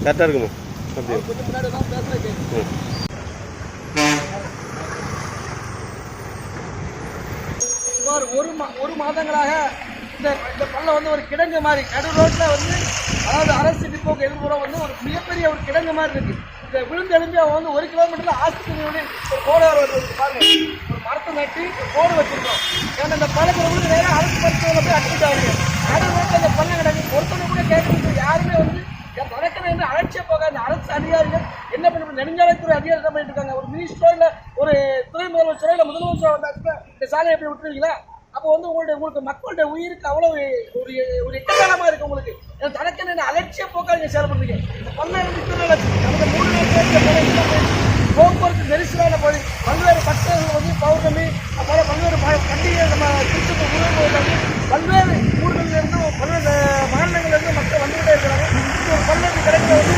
கரெக்டாக இருக்குமா அப்படி சுமார் ஒரு மாதங்களாக இந்த பள்ளம் வந்து ஒரு கிடங்கு மாதிரி நடு ரோட்டில் வந்து, அதாவது அரசு டிப்போக்கு எதிர்ப்புறம் வந்து ஒரு மிகப்பெரிய ஒரு கிடங்கு மாதிரி இருக்கு. இந்த விழுந்து எழும்பி அவன் வந்து 1 கிலோமீட்டர்ல ஆஸ்பத்திரி ஒரு கோடு பாருங்க, ஒரு மரத்தை நட்டி ஒரு கோடு வச்சிருக்கோம். ஏன்னா இந்த பழக்கிற விழுந்து நேரம் அரசு மருத்துவத்தில் போய் அட்மிட் ஆகுது. நடு ரோட்டில் இந்த பள்ளம் கிடங்கு ஒருத்தனை கூட கேட்கறது யாருமே வந்து நடக்கிற என்று அலட்சிய போக அந்த அரசு அதிகாரிகள் என்ன பண்ண நெடுஞ்சாலைத்துறை அதிகாரி என்ன பண்ணிட்டு இருக்காங்க. ஒரு மினிஸ்டரோ இல்லை ஒரு துணை முதலமைச்சரோ இல்லை முதலமைச்சரோ வந்தாச்சுன்னா இந்த சாலையை எப்படி விட்டுருவீங்களா? அப்போ வந்து உங்களுக்கு மக்களுடைய உயிருக்கு அவ்வளவு ஒரு எக்கக்காலமா இருக்கு. உங்களுக்கு தனக்கு அலட்சிய போக்கா நீங்க செயல்படுறீங்க. இந்த நமக்கு 3 நாட்கள் போக்குவரத்து நெரிசலான பகுதி, பல்வேறு பக்தர்கள் வந்து பௌர்ணமி பல பல்வேறு பண்டிகை நம்ம திருச்செந்தூர் முருகன் பல்வேறு ஊர்களில் இருந்து பல்வேறு மாநிலங்களிலிருந்து மக்கள் வந்துகிட்டே இருக்கிறாங்க. இது ஒரு பல்வேறு கிடைக்கிற வந்து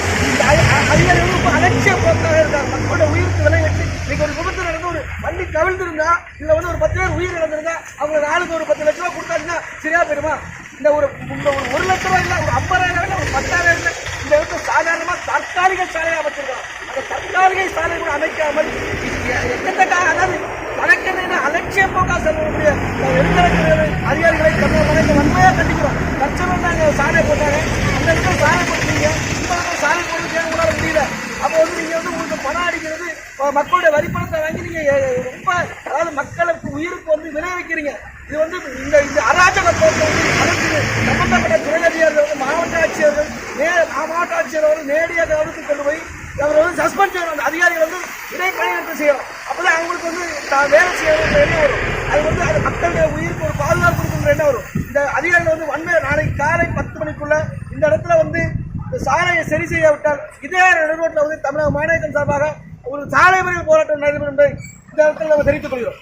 அதிகாரிகள் ரொம்ப அலட்சிய போக்காக இருக்காங்க. மக்களோட உயிருக்கு விலை வச்சு இன்னைக்கு ஒரு விபத்து நடந்து ஒரு வண்டி கவிழ்ந்திருந்தா இல்லை வந்து ஒரு 10 பேர் உயிர் இழந்திருந்தா அவங்க நாளுக்கு ஒரு 10 லட்ச ரூபா கொடுத்தாச்சுன்னா சரியா போயிடுமா? இந்த ஒரு 1 லட்ச ரூபாய் இல்லை, ஒரு 50,000 இல்லை, ஒரு 10,000 இந்த இடத்துல சாதாரணமாக தற்காலிக சாலையை அமைச்சிருக்காங்க. அந்த தற்காலிக சாலை கூட அமைக்காமல் எக்கத்தக்காக, அதாவது வழக்கறிஞர் அலட்சிய போக்கா செல்லக்கூடிய எடுக்கிற அதிகாரிகளை தமிழக வன்மையாக கண்டிக்கிறோம். தற்சமயம் நாங்கள் சாலை போட்டாங்க, அந்த இடத்துல சாலை போட்டுருக்கீங்க, இந்த சாலை போட்டு உங்களால முடியல. அப்போ வந்து நீங்கள் வந்து உங்களுக்கு பணம் அடிக்கிறது, மக்களுடைய வரிப்பணத்தை வாங்கி நீங்கள் ரொம்ப, அதாவது மக்களுக்கு உயிருக்கு வந்து விளைவிக்கிறீங்க. இது வந்து இந்த அராஜக போக்கு வந்து அரசு சம்பந்தப்பட்ட துறை அதிகாரிகள் வந்து மாவட்ட ஆட்சியர்கள் அவர்கள் நேரடியாக கவனத்துக்கு கொண்டு போய் அவரை வந்து சஸ்பெண்ட் செய்யணும். அந்த அதிகாரிகள் வந்து இடைப்பணியாற்றம் செய்யணும். அப்போதான் அவங்களுக்கு வந்து வேலை செய்யணுன்ற எண்ணம் வரும். அது வந்து அது மக்களுடைய உயிருக்கு ஒரு பாதுகாப்பு கொடுக்குற எண்ணம் வரும். இந்த அதிகாரிகள் வந்து வன்மையை நாளைக்கு காலை 10 மணிக்குள்ள இந்த இடத்துல வந்து இந்த சாலையை சரி செய்யாவிட்டால் இதே நடுரோட்டில் வந்து தமிழக மாநிலம் சார்பாக ஒரு சாலை மறியல் போராட்டம் நடைபெறும் என்பதை இந்த இடத்துல நம்ம தெரிவித்துக் கொள்கிறோம்.